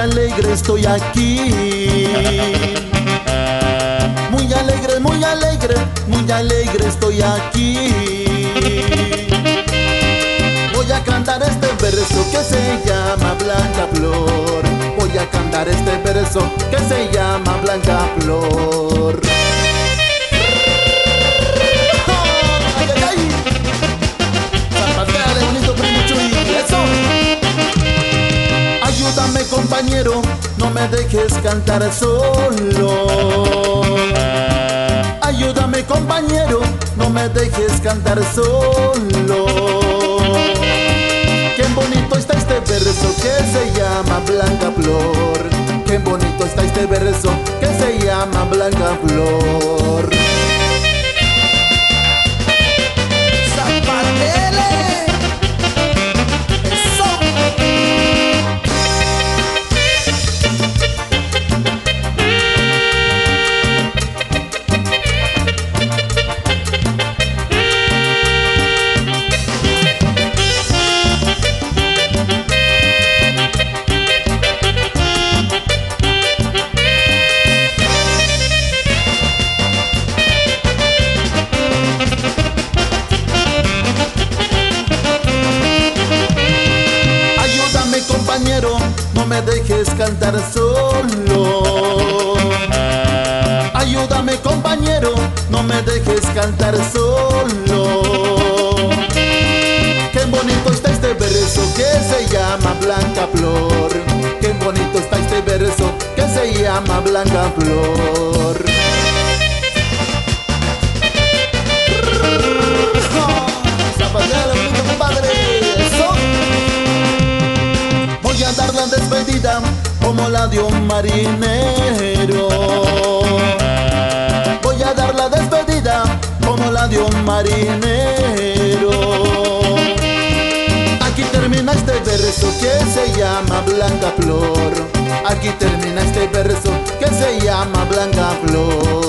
alegre estoy aquí. Muy alegre, muy alegre, muy alegre estoy aquí. Voy a cantar este verso que se llama Blanca Flor. Voy a cantar este verso que se llama Blanca Flor. ¡Ay, ay, ay! Zapateale bonito, primo Chuy, ¡eso! Ayúdame, compañero, no me dejes cantar solo. Ayúdame, compañero, no me dejes cantar solo. Qué bonito está este verso que se llama Blanca Flor. Qué bonito está este verso que se llama Blanca Flor. ¡Zapatele! ¡Eso! Compañero, no me dejes cantar solo. Ayúdame, compañero, no me dejes cantar solo. Qué bonito está este verso que se llama Blanca Flor. Qué bonito está este verso que se llama Blanca Flor. Zapateale bonito, compadre. Eso. Voy a dar la despedida como la de un marinero. Voy a dar la despedida como la de un marinero. Aquí termina este verso que se llama Blanca Flor. Aquí termina este verso que se llama Blanca Flor.